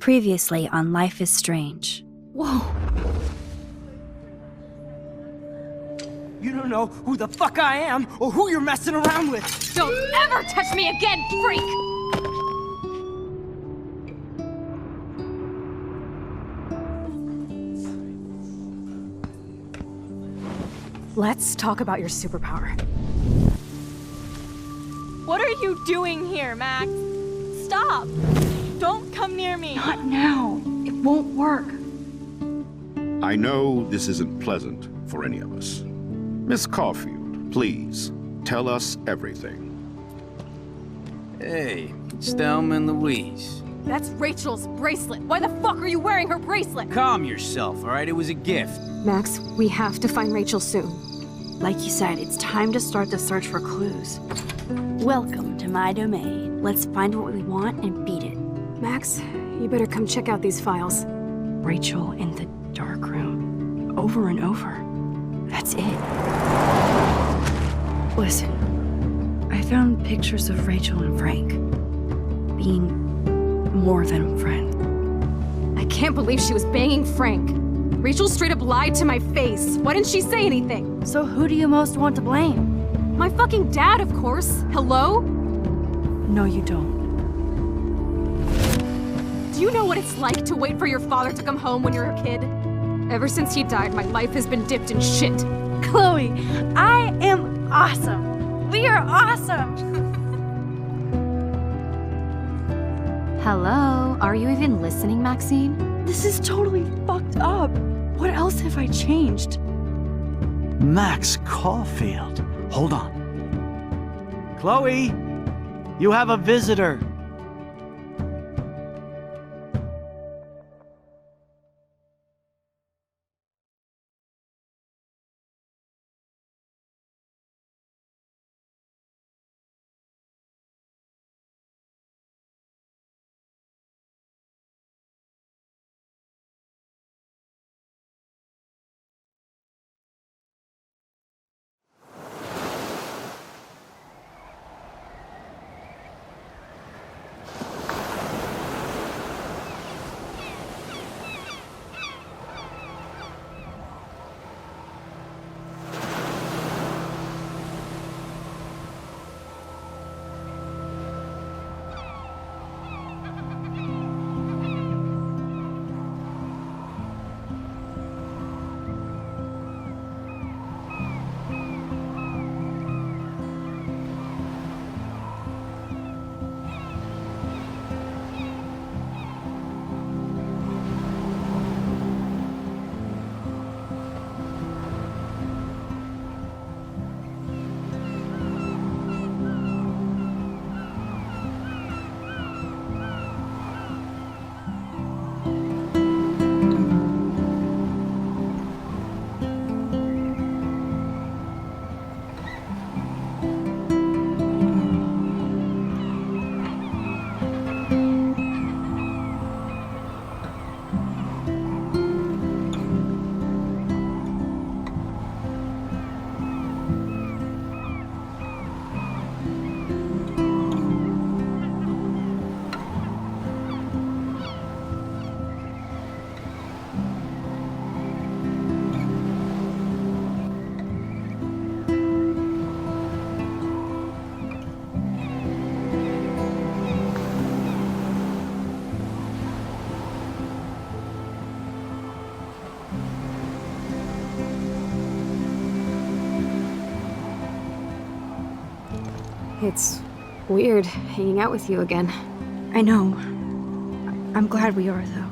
Previously on Life is Strange. Whoa. You don't know who the fuck I am or who you're messing around with. Don't ever touch me again, freak! Let's talk about your superpower. What are you doing here, Max? Stop! Don't come near me! Not now. It won't work. I know this isn't pleasant for any of us. Miss Caulfield, please, tell us everything. Hey, it's Thelma and Louise. That's Rachel's bracelet. Why the fuck are you wearing her bracelet? Calm yourself, all right? It was a gift. Max, we have to find Rachel soon. Like you said, it's time to start the search for clues. Welcome to my domain. Let's find what we want and beat it. Max, you better come check out these files. Rachel in the dark room. Over and over. That's it. Listen, I found pictures of Rachel and Frank being more than a friend. I can't believe she was banging Frank. Rachel straight up lied to my face. Why didn't she say anything? So who do you most want to blame? My fucking dad, of course. Hello? No, you don't. Do you know what it's like to wait for your father to come home when you're a kid? Ever since he died, my life has been dipped in shit. Chloe, I am awesome! We are awesome! Hello? Are you even listening, Maxine? This is totally fucked up. What else have I changed? Max Caulfield. Hold on. Chloe, you have a visitor. It's weird hanging out with you again. I know. I'm glad we are, though.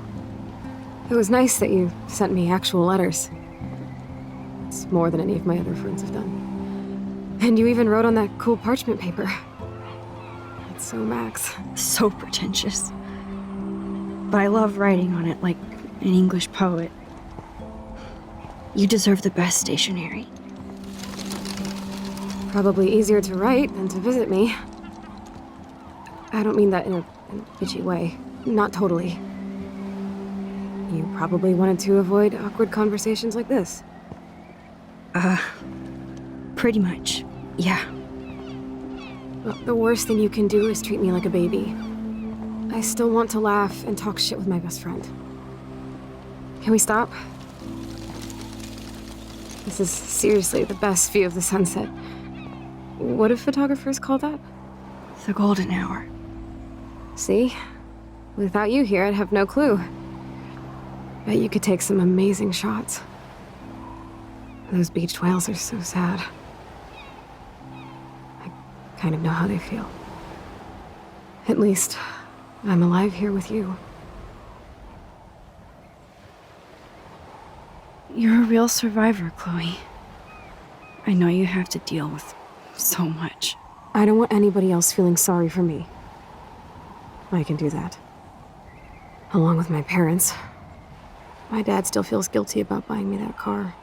It was nice that you sent me actual letters. It's more than any of my other friends have done. And you even wrote on that cool parchment paper. It's so Max. So pretentious. But I love writing on it like an English poet. You deserve the best stationery. Probably easier to write than to visit me. I don't mean that in a bitchy way. Not totally. You probably wanted to avoid awkward conversations like this. Pretty much, yeah. Well, the worst thing you can do is treat me like a baby. I still want to laugh and talk shit with my best friend. Can we stop? This is seriously the best view of the sunset. What do photographers call that? The golden hour. See? Without you here, I'd have no clue. Bet you could take some amazing shots. Those beached whales are so sad. I kind of know how they feel. At least, I'm alive here with you. You're a real survivor, Chloe. I know you have to deal with so much. I don't want anybody else feeling sorry for me. I can do that. Along with my parents. My dad still feels guilty about buying me that car.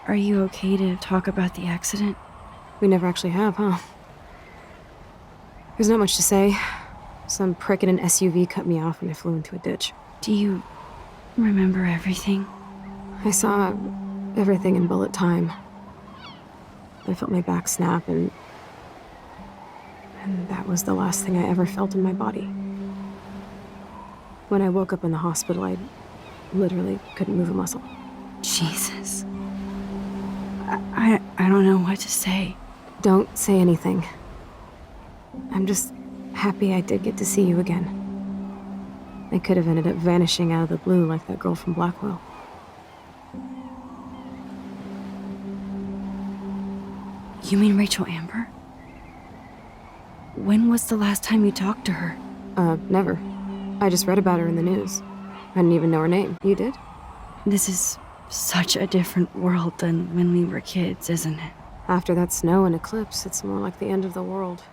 Are you okay to talk about the accident? We never actually have, huh? There's not much to say. Some prick in an SUV cut me off and I flew into a ditch. Do you remember everything? I saw everything in bullet time. I felt my back snap and that was the last thing I ever felt in my body. When I woke up in the hospital, I literally couldn't move a muscle. Jesus. I don't know what to say. Don't say anything. I'm just happy I did get to see you again. I could have ended up vanishing out of the blue like that girl from Blackwell. You mean Rachel Amber? When was the last time you talked to her? Never. I just read about her in the news. I didn't even know her name. You did? This is such a different world than when we were kids, isn't it? After that snow and eclipse, it's more like the end of the world.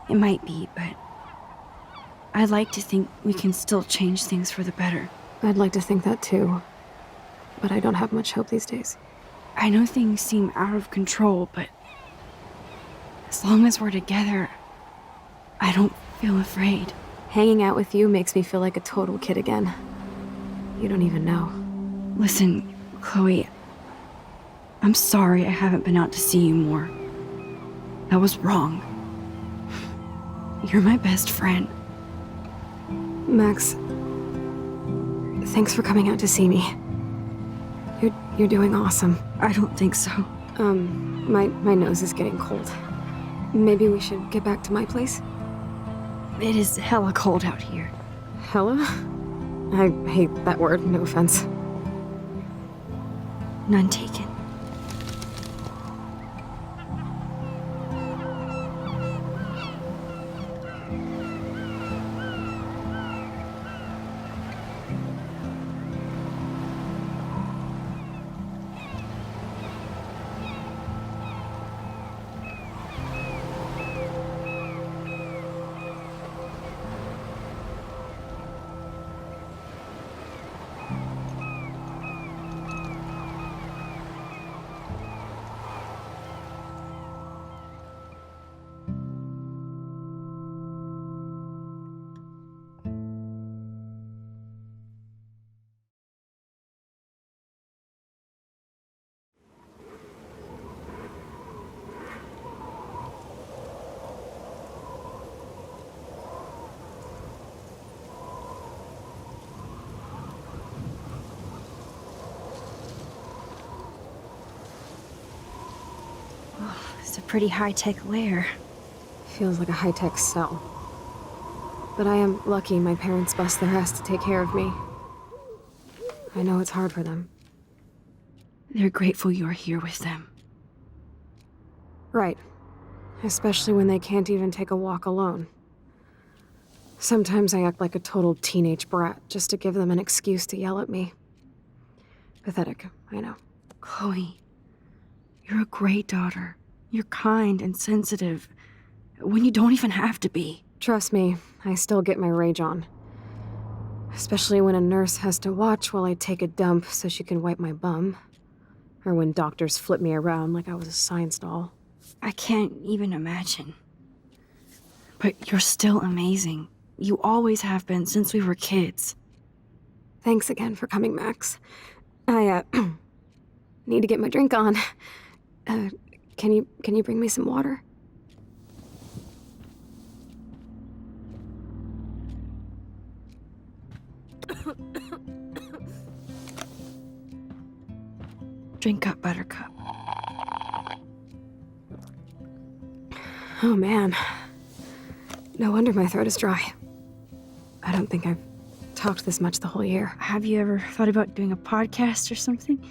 It might be, but I'd like to think we can still change things for the better. I'd like to think that too. But I don't have much hope these days. I know things seem out of control, but as long as we're together, I don't feel afraid. Hanging out with you makes me feel like a total kid again. You don't even know. Listen, Chloe, I'm sorry I haven't been out to see you more. That was wrong. You're my best friend. Max, thanks for coming out to see me. You're doing awesome. I don't think so. My nose is getting cold. Maybe we should get back to my place? It is hella cold out here. Hella? I hate that word, no offense. None taken. It's a pretty high-tech lair. Feels like a high-tech cell. But I am lucky my parents bust their ass to take care of me. I know it's hard for them. They're grateful you're here with them. Right. Especially when they can't even take a walk alone. Sometimes I act like a total teenage brat just to give them an excuse to yell at me. Pathetic, I know. Chloe, you're a great daughter. You're kind and sensitive when you don't even have to be. Trust me, I still get my rage on. Especially when a nurse has to watch while I take a dump so she can wipe my bum. Or when doctors flip me around like I was a science doll. I can't even imagine. But you're still amazing. You always have been since we were kids. Thanks again for coming, Max. I, need to get my drink on. can you bring me some water? Drink up, Buttercup. Oh man. No wonder my throat is dry. I don't think I've talked this much the whole year. Have you ever thought about doing a podcast or something?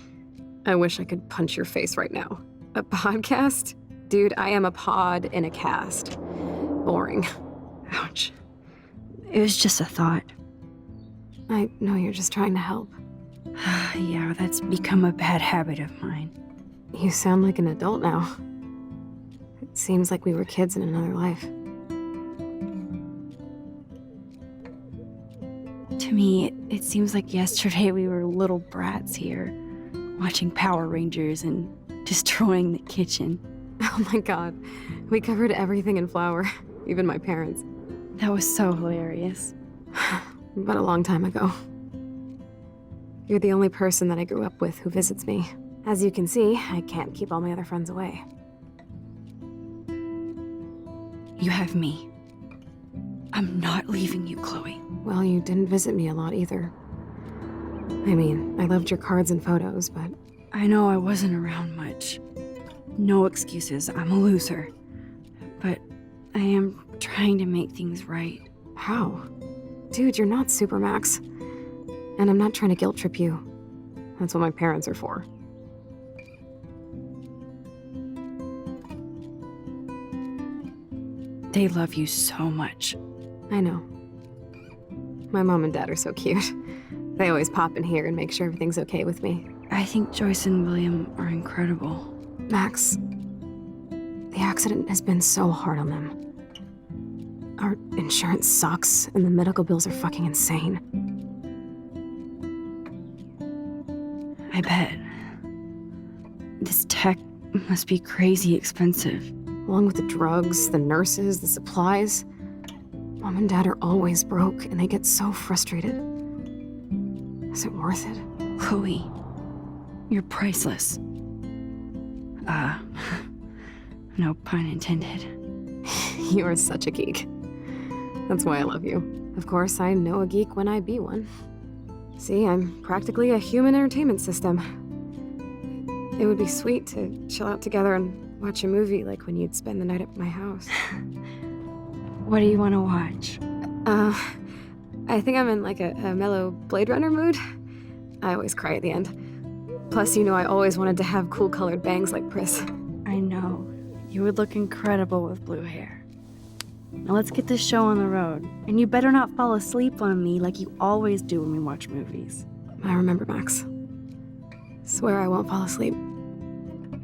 I wish I could punch your face right now. A podcast? Dude, I am a pod in a cast. Boring. Ouch. It was just a thought. I know you're just trying to help. Yeah, that's become a bad habit of mine. You sound like an adult now. It seems like we were kids in another life. To me, it seems like yesterday we were little brats here, watching Power Rangers and destroying the kitchen. Oh my god. We covered everything in flour. Even my parents. That was so hilarious. But a long time ago. You're the only person that I grew up with who visits me. As you can see, I can't keep all my other friends away. You have me. I'm not leaving you, Chloe. Well, you didn't visit me a lot either. I mean, I loved your cards and photos, but... I know I wasn't around much. No excuses, I'm a loser. But I am trying to make things right. How? Dude, you're not Supermax. And I'm not trying to guilt trip you. That's what my parents are for. They love you so much. I know. My mom and dad are so cute. They always pop in here and make sure everything's okay with me. I think Joyce and William are incredible. Max, the accident has been so hard on them. Our insurance sucks, and the medical bills are fucking insane. I bet. This tech must be crazy expensive. Along with the drugs, the nurses, the supplies. Mom and Dad are always broke, and they get so frustrated. Is it worth it? Chloe, you're priceless. No pun intended. You are such a geek. That's why I love you. Of course, I know a geek when I be one. See, I'm practically a human entertainment system. It would be sweet to chill out together and watch a movie like when you'd spend the night at my house. What do you want to watch? I think I'm in like a mellow Blade Runner mood. I always cry at the end. Plus, you know I always wanted to have cool colored bangs like Pris. I know. You would look incredible with blue hair. Now let's get this show on the road. And you better not fall asleep on me like you always do when we watch movies. I remember, Max. Swear I won't fall asleep.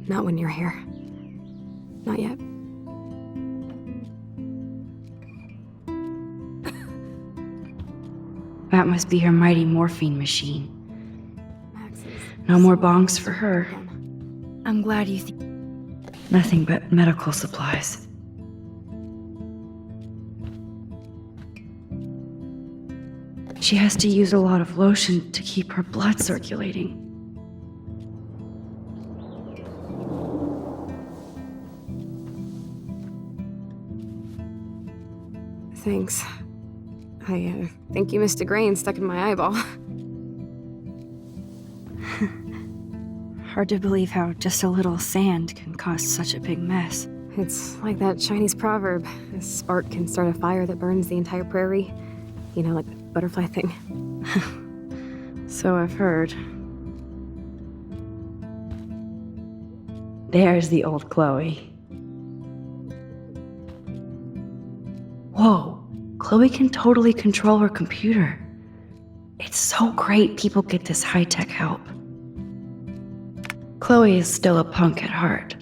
Not when you're here. Not yet. That must be her mighty morphine machine. Max is No more so bongs for her. again. I'm glad you think nothing but medical supplies. She has to use a lot of lotion to keep her blood circulating. Thanks. I think you missed a grain stuck in my eyeball. Hard to believe how just a little sand can cause such a big mess. It's like that Chinese proverb. A spark can start a fire that burns the entire prairie. You know, like the butterfly thing. So I've heard. There's the old Chloe. Whoa, Chloe can totally control her computer. It's so great people get this high-tech help. Chloe is still a punk at heart.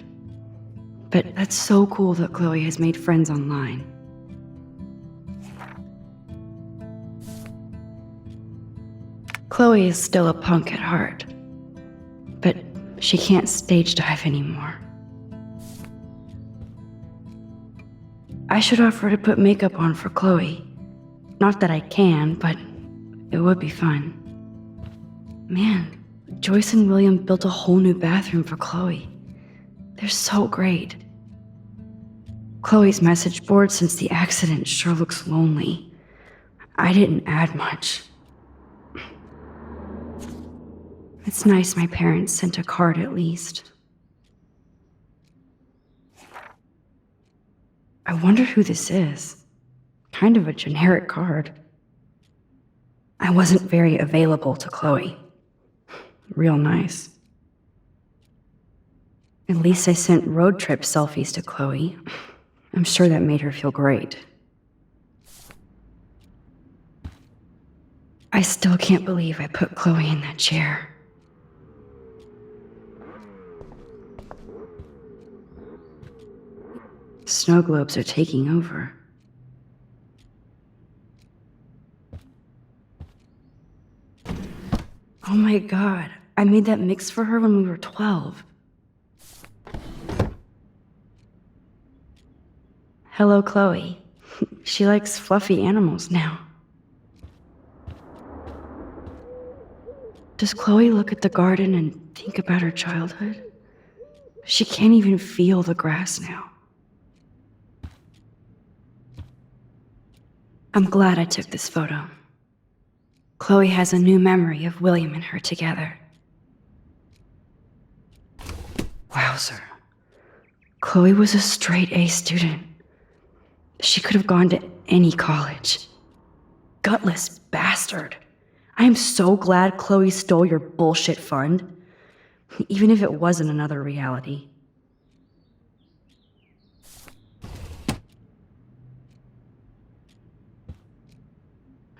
But that's so cool that Chloe has made friends online. Chloe is still a punk at heart. But she can't stage dive anymore. I should offer to put makeup on for Chloe. Not that I can, but it would be fun. Man, Joyce and William built a whole new bathroom for Chloe. They're so great. Chloe's message board since the accident sure looks lonely. I didn't add much. It's nice my parents sent a card at least. I wonder who this is. Kind of a generic card. I wasn't very available to Chloe. Real nice. At least I sent road trip selfies to Chloe. I'm sure that made her feel great. I still can't believe I put Chloe in that chair. Snow globes are taking over. Oh my god, I made that mix for her when we were 12. Hello, Chloe. She likes fluffy animals now. Does Chloe look at the garden and think about her childhood? She can't even feel the grass now. I'm glad I took this photo. Chloe has a new memory of William and her together. Wowzer. Chloe was a straight A student. She could have gone to any college. Gutless bastard. I am so glad Chloe stole your bullshit fund, even if it wasn't another reality.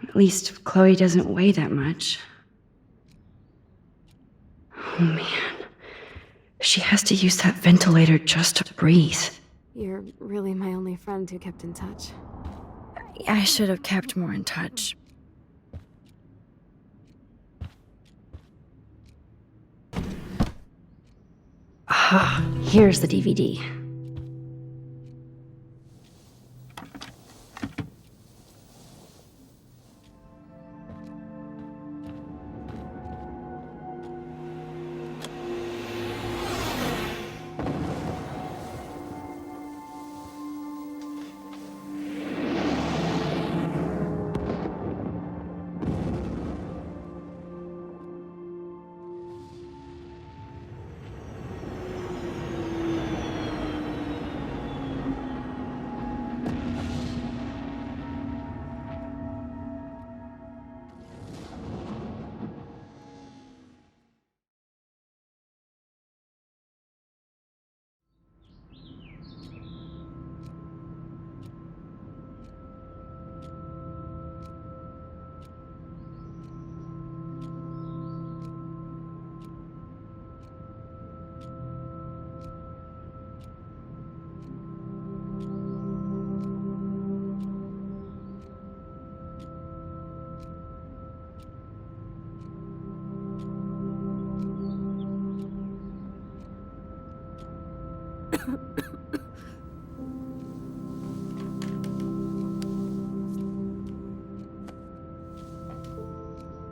At least Chloe doesn't weigh that much. Oh man, she has to use that ventilator just to breathe. You're really my only friend who kept in touch. I should have kept more in touch. Ah, here's the DVD.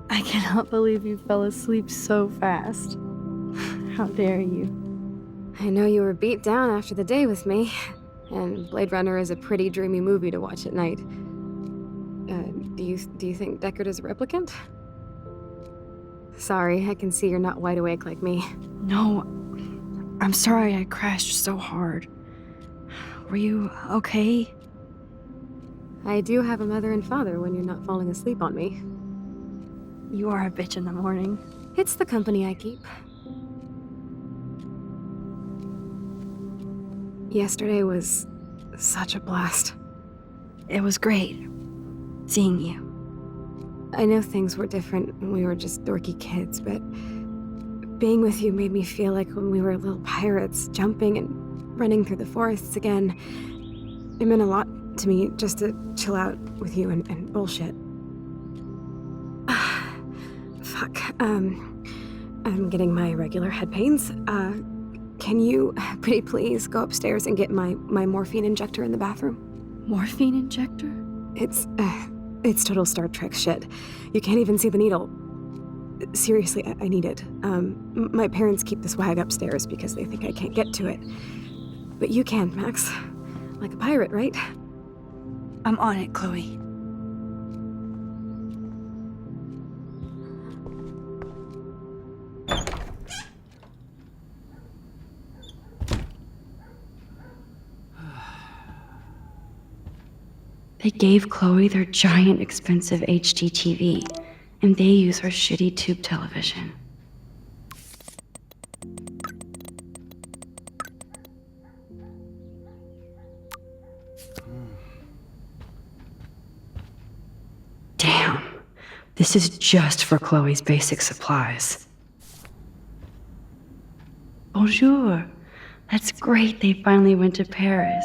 I cannot believe you fell asleep so fast. How dare you? I know you were beat down after the day with me, and Blade Runner is a pretty dreamy movie to watch at night. Do you think Deckard is a replicant? Sorry, I can see you're not wide awake like me. No, I'm sorry I crashed so hard. Were you okay? I do have a mother and father when you're not falling asleep on me. You are a bitch in the morning. It's the company I keep. Yesterday was such a blast. It was great seeing you. I know things were different when we were just dorky kids, but being with you made me feel like when we were little pirates, jumping and running through the forests again. It meant a lot to me just to chill out with you and bullshit. Fuck. I'm getting my regular head pains. Can you, pretty please, go upstairs and get my morphine injector in the bathroom? Morphine injector? It's total Star Trek shit. You can't even see the needle. Seriously, I need it. My parents keep the swag upstairs because they think I can't get to it. But you can, Max. Like a pirate, right? I'm on it, Chloe. They gave Chloe their giant, expensive HD TV, and they use her shitty tube television. Damn, this is just for Chloe's basic supplies. Bonjour. That's great they finally went to Paris.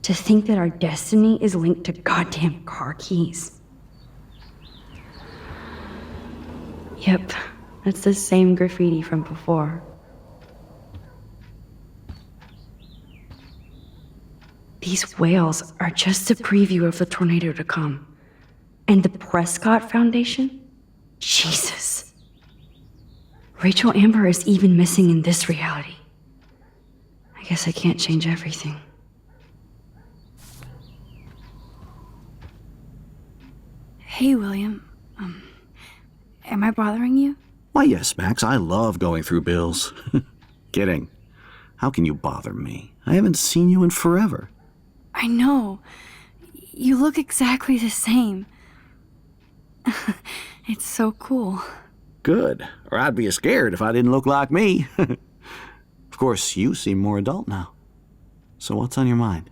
To think that our destiny is linked to goddamn car keys. Yep, that's the same graffiti from before. These whales are just a preview of the tornado to come. And the Prescott Foundation? Jesus. Rachel Amber is even missing in this reality. I guess I can't change everything. Hey, William. Am I bothering you? Why, yes, Max. I love going through bills. Kidding. How can you bother me? I haven't seen you in forever. I know. You look exactly the same. It's so cool. Good. Or I'd be scared if I didn't look like me. Of course, you seem more adult now. So what's on your mind?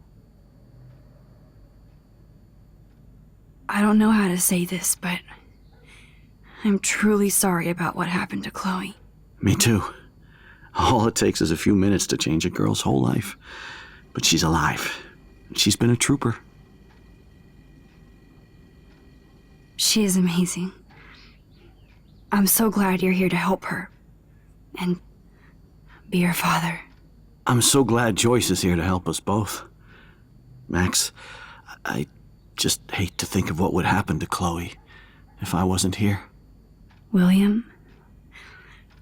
I don't know how to say this, but I'm truly sorry about what happened to Chloe. Me too. All it takes is a few minutes to change a girl's whole life. But she's alive. She's been a trooper. She is amazing. I'm so glad you're here to help her. And be her father. I'm so glad Joyce is here to help us both. Max, I just hate to think of what would happen to Chloe if I wasn't here. William,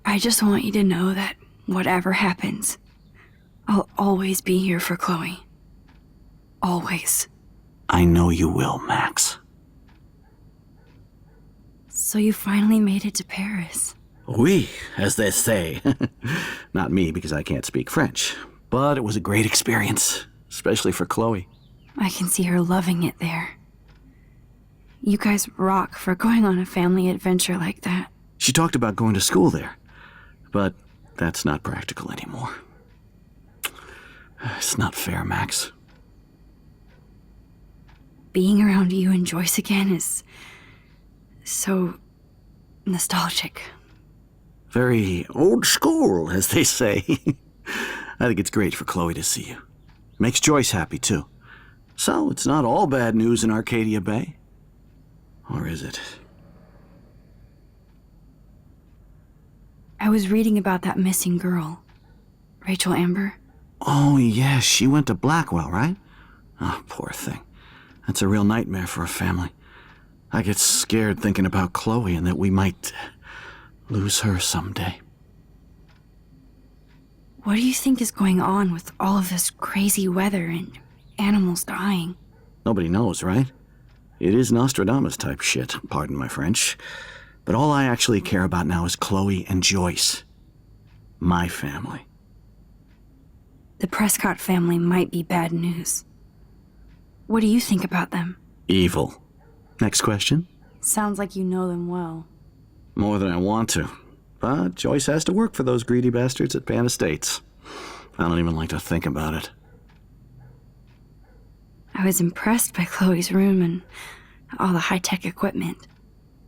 I just want you to know that whatever happens, I'll always be here for Chloe. Always. I know you will, Max. So you finally made it to Paris. Oui, as they say. Not me, because I can't speak French. But it was a great experience, especially for Chloe. I can see her loving it there. You guys rock for going on a family adventure like that. She talked about going to school there, but that's not practical anymore. It's not fair, Max. Being around you and Joyce again is so nostalgic. Very old school, as they say. I think it's great for Chloe to see you. Makes Joyce happy, too. So it's not all bad news in Arcadia Bay. Or is it? I was reading about that missing girl, Rachel Amber. Oh, yeah, she went to Blackwell, right? Oh, poor thing. That's a real nightmare for a family. I get scared thinking about Chloe and that we might lose her someday. What do you think is going on with all of this crazy weather and animals dying? Nobody knows, right? It is Nostradamus type shit, pardon my French. But all I actually care about now is Chloe and Joyce. My family. The Prescott family might be bad news. What do you think about them? Evil. Next question? Sounds like you know them well. More than I want to. But Joyce has to work for those greedy bastards at Pan Estates. I don't even like to think about it. I was impressed by Chloe's room and all the high-tech equipment.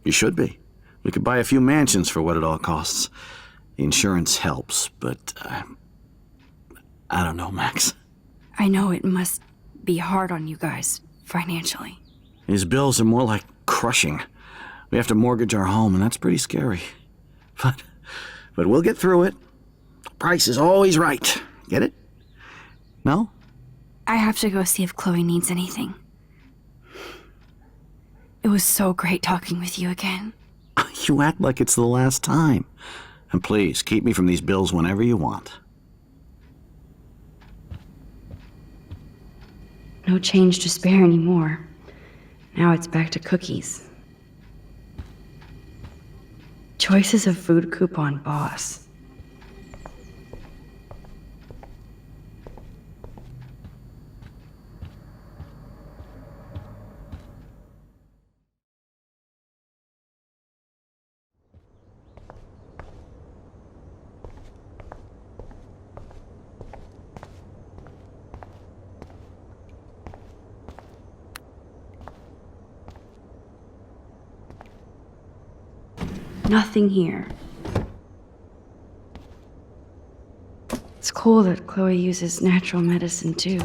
You should be. We could buy a few mansions for what it all costs. The insurance helps, but I don't know, Max. I know it must be hard on you guys, financially. These bills are more like crushing. We have to mortgage our home, and that's pretty scary. But we'll get through it. The price is always right. Get it? No? I have to go see if Chloe needs anything. It was so great talking with you again. You act like it's the last time. And please, keep me from these bills whenever you want. No change to spare anymore. Now it's back to cookies. Choices of food coupon boss. Nothing here. It's cool that Chloe uses natural medicine too.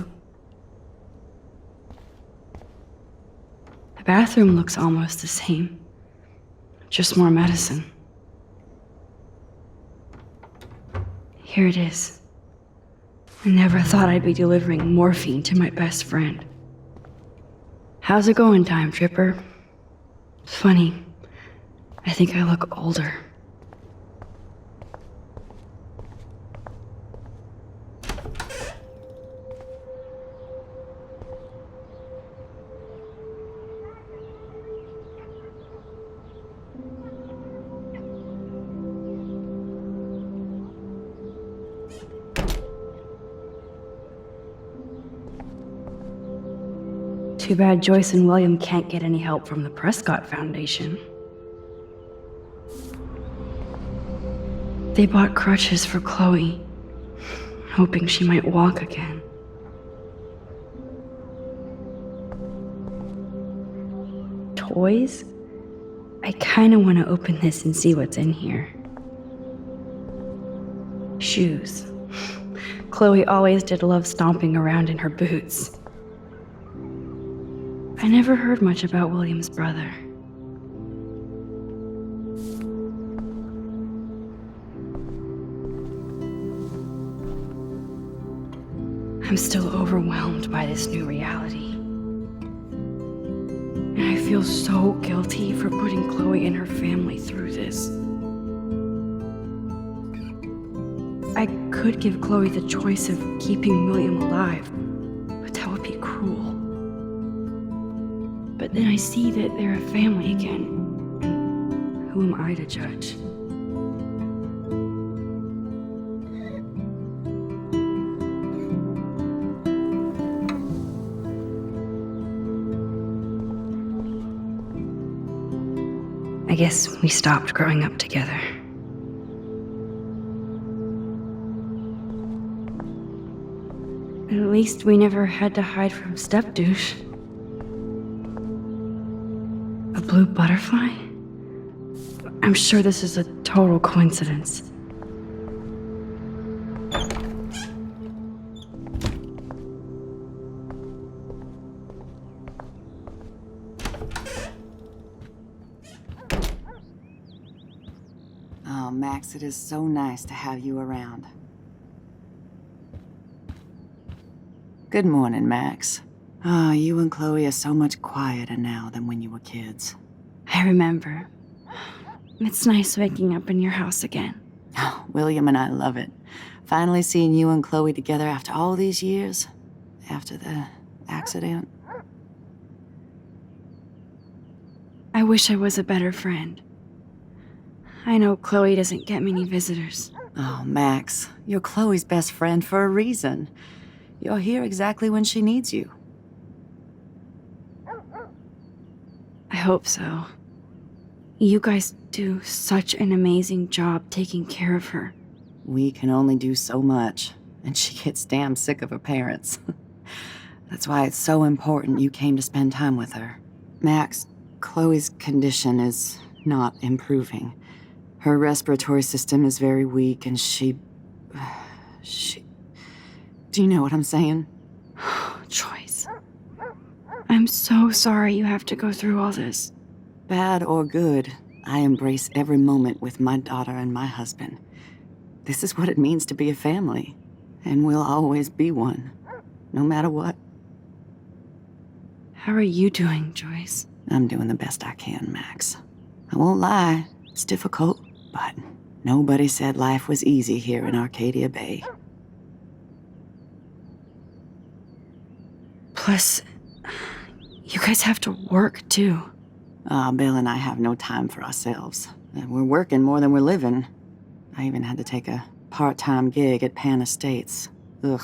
The bathroom looks almost the same. Just more medicine. Here it is. I never thought I'd be delivering morphine to my best friend. How's it going, Time Tripper? It's funny. I think I look older. Too bad Joyce and William can't get any help from the Prescott Foundation. They bought crutches for Chloe, hoping she might walk again. Toys? I kinda wanna open this and see what's in here. Shoes. Chloe always did love stomping around in her boots. I never heard much about William's brother. I'm still overwhelmed by this new reality. And I feel so guilty for putting Chloe and her family through this. I could give Chloe the choice of keeping William alive, but that would be cruel. But then I see that they're a family again, and who am I to judge? I guess we stopped growing up together. At least we never had to hide from step-douche. A blue butterfly? I'm sure this is a total coincidence. Oh, Max, it is so nice to have you around. Good morning, Max. Oh, you and Chloe are so much quieter now than when you were kids. I remember. It's nice waking up in your house again. Oh, William and I love it. Finally seeing you and Chloe together after all these years. After the accident. I wish I was a better friend. I know Chloe doesn't get many visitors. Oh, Max, you're Chloe's best friend for a reason. You're here exactly when she needs you. I hope so. You guys do such an amazing job taking care of her. We can only do so much, and she gets damn sick of her parents. That's why it's so important you came to spend time with her. Max, Chloe's condition is not improving. Her respiratory system is very weak, and she... Do you know what I'm saying? Joyce. I'm so sorry you have to go through all this. Bad or good, I embrace every moment with my daughter and my husband. This is what it means to be a family, and we'll always be one. no matter what. How are you doing, Joyce? I'm doing the best I can, Max. I won't lie, it's difficult, but nobody said life was easy here in Arcadia Bay. Plus, you guys have to work, too. Bill and I have no time for ourselves. We're working more than we're living. I even had to take a part-time gig at Pan Estates. Ugh.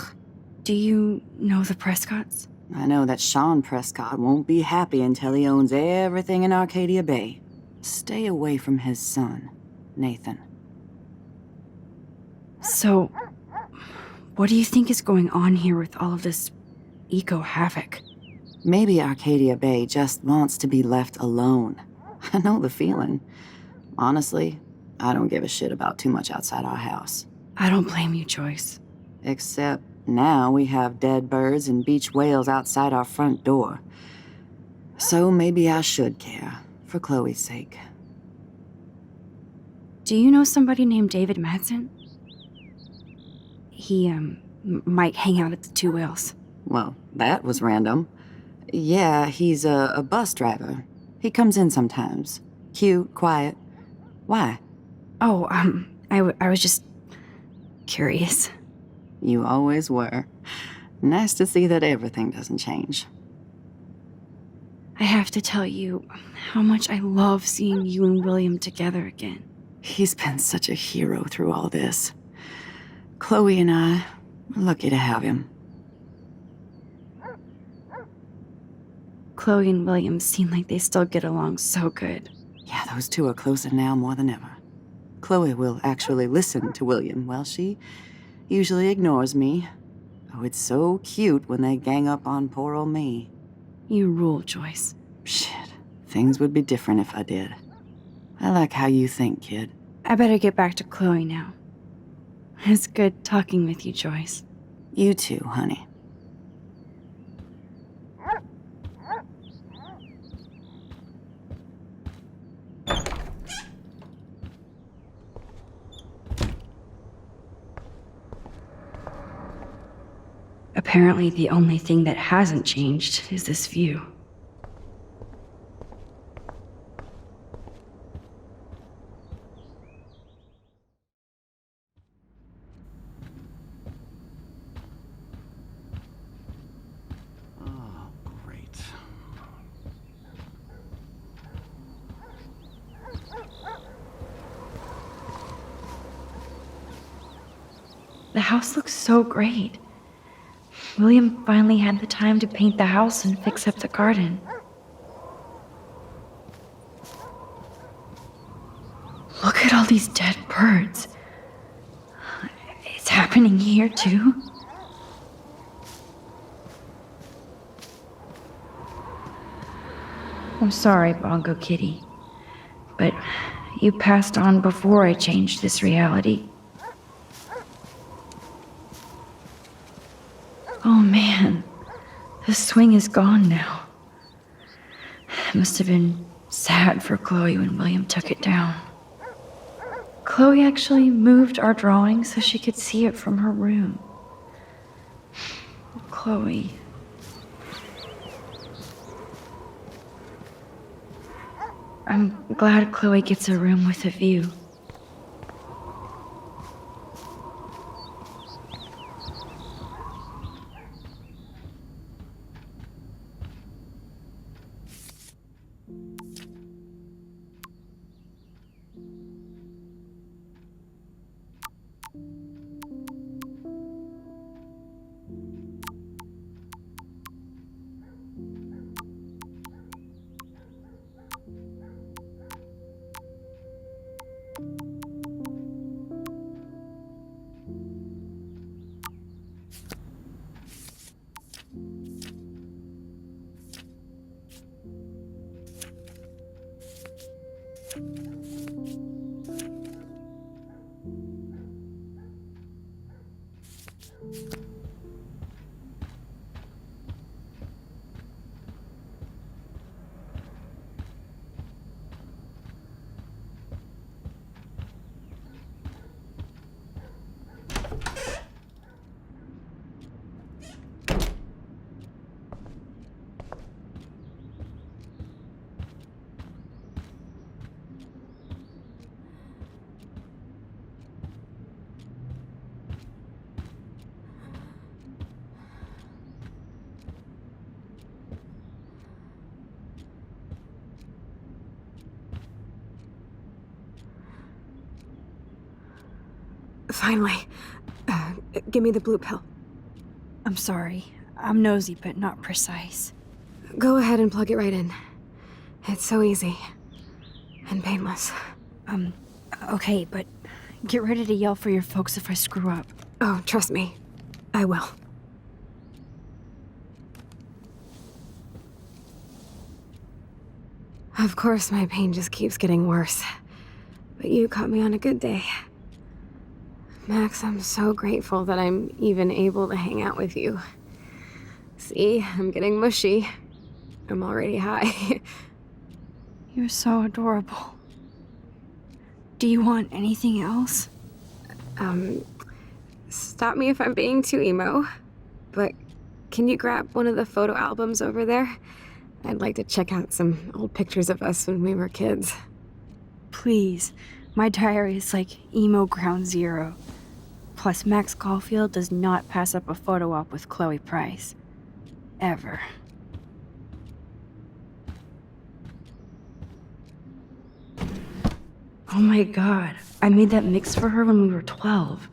Do you know the Prescotts? I know that Sean Prescott won't be happy until he owns everything in Arcadia Bay. Stay away from his son, Nathan. So, what do you think is going on here with all of this eco-havoc? Maybe Arcadia Bay just wants to be left alone. I know the feeling. Honestly, I don't give a shit about too much outside our house. I don't blame you, Joyce. Except now we have dead birds and beach whales outside our front door. So maybe I should care, for Chloe's sake. Do you know somebody named David Madsen? He, might hang out at the Two Whales. Well, that was random. Yeah, he's a bus driver. He comes in sometimes. Cute, quiet. Why? Oh, I was just curious. You always were. Nice to see that everything doesn't change. I have to tell you how much I love seeing you and William together again. He's been such a hero through all this. Chloe and I are lucky to have him. Chloe and William seem like they still get along so good. Yeah, those two are closer now more than ever. Chloe will actually listen to William, while she usually ignores me. Oh, it's so cute when they gang up on poor old me. You rule, Joyce. Shit, things would be different if I did. I like how you think, kid. I better get back to Chloe now. It's good talking with you, Joyce. You too, honey. Apparently, the only thing that hasn't changed is this view. Oh, great. The house looks so great. William finally had the time to paint the house and fix up the garden. Look at all these dead birds. It's happening here, too. I'm sorry, Bongo Kitty, but you passed on before I changed this reality. Oh man, the swing is gone now. It must have been sad for Chloe when William took it down. Chloe actually moved our drawing so she could see it from her room. Chloe. I'm glad Chloe gets a room with a view. Finally. Give me the blue pill. I'm sorry. I'm nosy, but not precise. Go ahead and plug it right in. It's so easy. And painless. Okay, but get ready to yell for your folks if I screw up. Oh, trust me. I will. Of course, my pain just keeps getting worse. But you caught me on a good day. Max, I'm so grateful that I'm even able to hang out with you. See, I'm getting mushy. I'm already high. You're so adorable. Do you want anything else? Stop me if I'm being too emo, but can you grab one of the photo albums over there? I'd like to check out some old pictures of us when we were kids. Please. My diary is like emo ground zero. Plus, Max Caulfield does not pass up a photo op with Chloe Price. Ever. Oh my god. I made that mix for her when we were 12.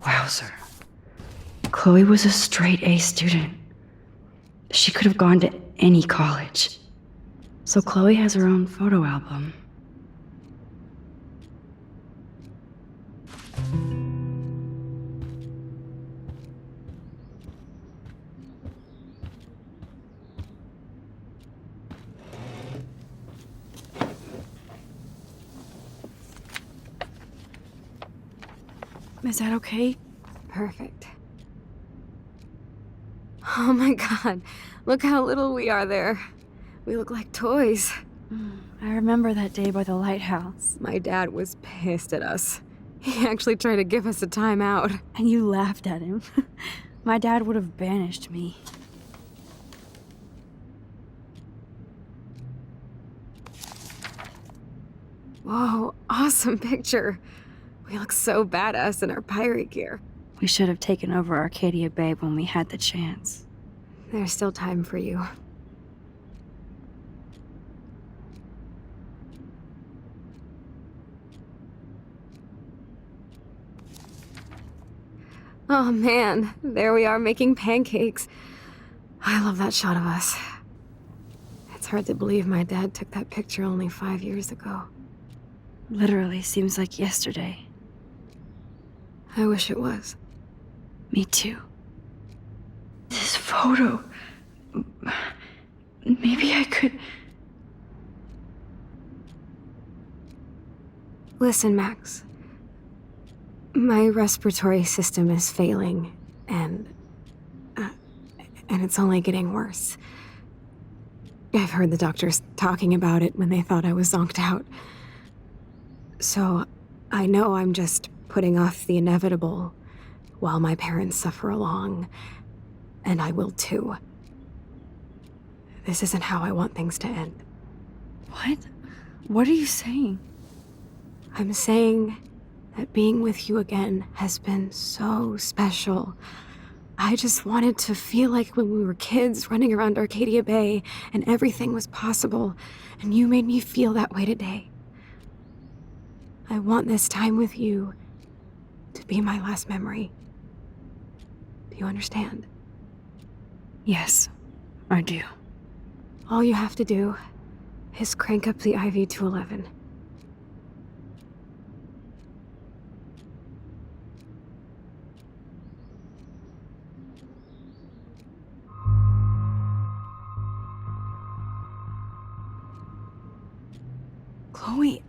Wowzer. Chloe was a straight A student. She could have gone to any college. So Chloe has her own photo album. Is that okay? Perfect. Oh my god, look how little we are there. We look like toys. I remember that day by the lighthouse. My dad was pissed at us. He actually tried to give us a timeout. And you laughed at him. My dad would have banished me. Whoa, awesome picture. We look so badass in our pirate gear. We should have taken over Arcadia Bay when we had the chance. There's still time for you. Oh man, there we are making pancakes. I love that shot of us. It's hard to believe my dad took that picture only 5 years ago. Literally seems like yesterday. I wish it was. Me too. This photo... Maybe I could... Listen, Max. My respiratory system is failing, and it's only getting worse. I've heard the doctors talking about it when they thought I was zonked out. So, I know I'm just putting off the inevitable while my parents suffer along, and I will too. This isn't how I want things to end. What? What are you saying? I'm saying that being with you again has been so special. I just wanted to feel like when we were kids running around Arcadia Bay and everything was possible, and you made me feel that way today. I want this time with you to be my last memory. Do you understand? Yes, I do. All you have to do is crank up the IV to 11. Chloe,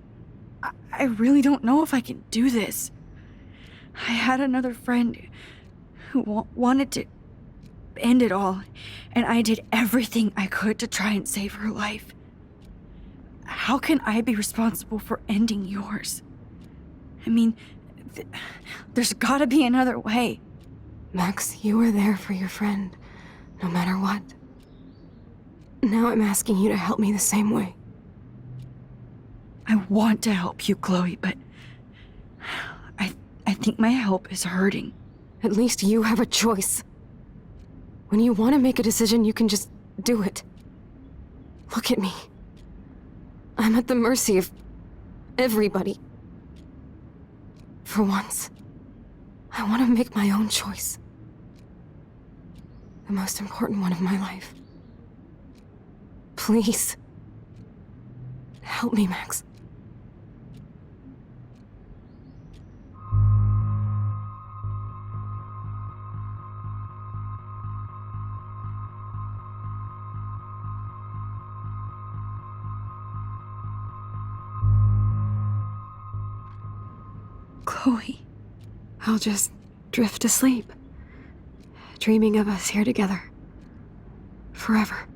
I really don't know if I can do this. I had another friend who wanted to end it all, and I did everything I could to try and save her life. How can I be responsible for ending yours? I mean, there's gotta be another way. Max, you were there for your friend, no matter what. Now I'm asking you to help me the same way. I want to help you, Chloe, but I think my help is hurting. At least you have a choice. When you want to make a decision, you can just do it. Look at me. I'm at the mercy of everybody. For once, I want to make my own choice. The most important one of my life. Please. Help me, Max. Chloe. I'll just drift to sleep, dreaming of us here together. Forever.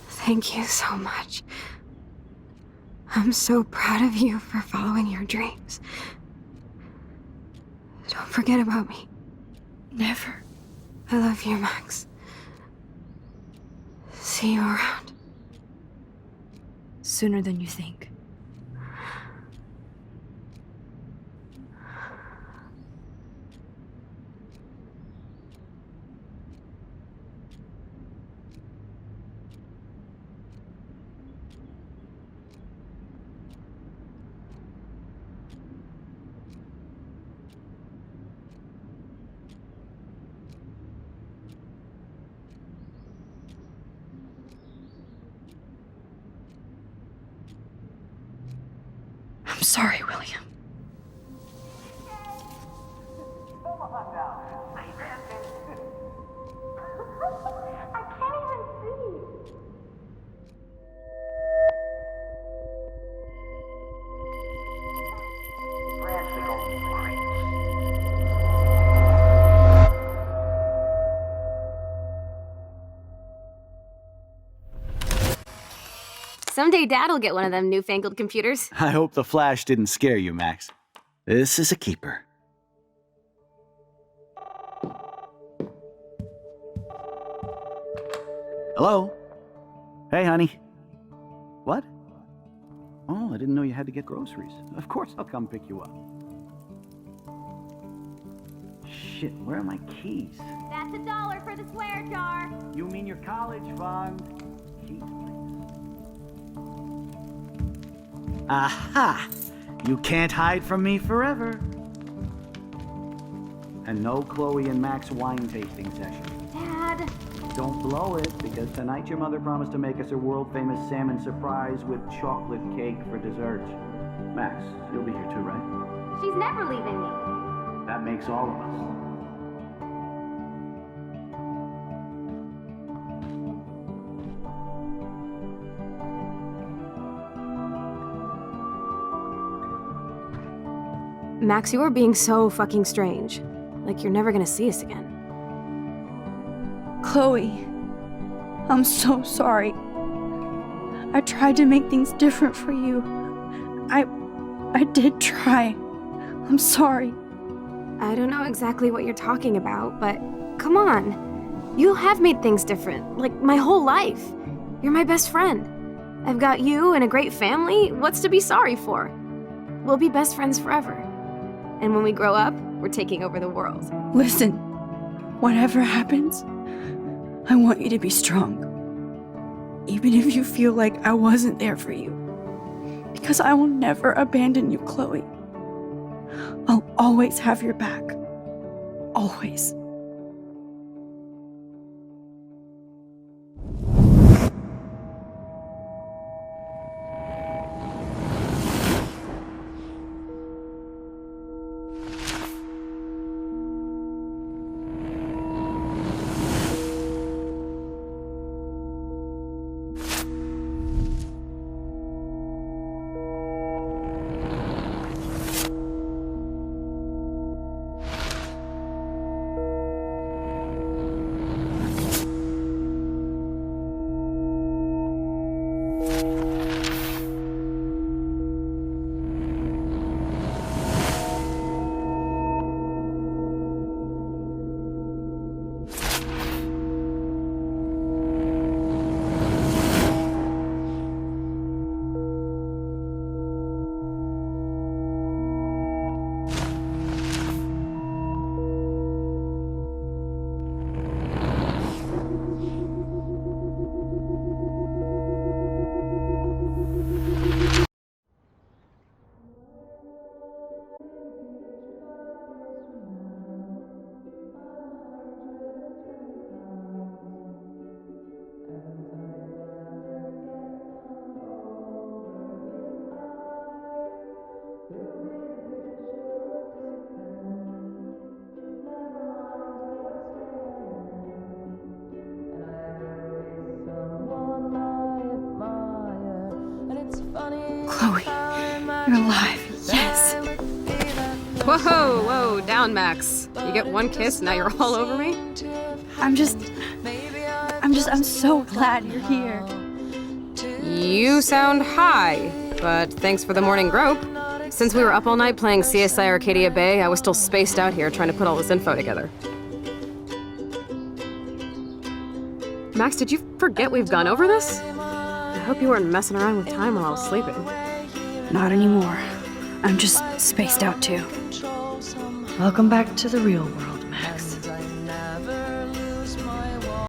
Thank you so much. I'm so proud of you for following your dreams. Don't forget about me. Never. I love you, Max. See you around. Sooner than you think. I'm sorry, William. Someday Dad'll get one of them newfangled computers. I hope the flash didn't scare you, Max. This is a keeper. Hello? Hey, honey. What? Oh, I didn't know you had to get groceries. Of course I'll come pick you up. Shit, where are my keys? That's $1 for the swear jar. You mean your college fund? Keys, please. Aha! You can't hide from me forever. And no Chloe and Max wine tasting session. Dad. Don't blow it, because tonight your mother promised to make us a world-famous salmon surprise with chocolate cake for dessert. Max, you'll be here too, right? She's never leaving me. That makes all of us. Max, you are being so fucking strange. Like you're never gonna see us again. Chloe, I'm so sorry. I tried to make things different for you. I did try. I'm sorry. I don't know exactly what you're talking about, but come on. You have made things different, like my whole life. You're my best friend. I've got you and a great family. What's to be sorry for? We'll be best friends forever. And when we grow up, we're taking over the world. Listen, whatever happens, I want you to be strong. Even if you feel like I wasn't there for you. Because I will never abandon you, Chloe. I'll always have your back. Always. Chloe, you're alive. Yes. Whoa, down, Max. You get one kiss, now you're all over me? I'm so glad you're here. You sound high, but thanks for the morning grope. Since we were up all night playing CSI Arcadia Bay, I was still spaced out here trying to put all this info together. Max, did you forget we've gone over this? I hope you weren't messing around with time while I was sleeping. Not anymore. I'm just spaced out too. Welcome back to the real world.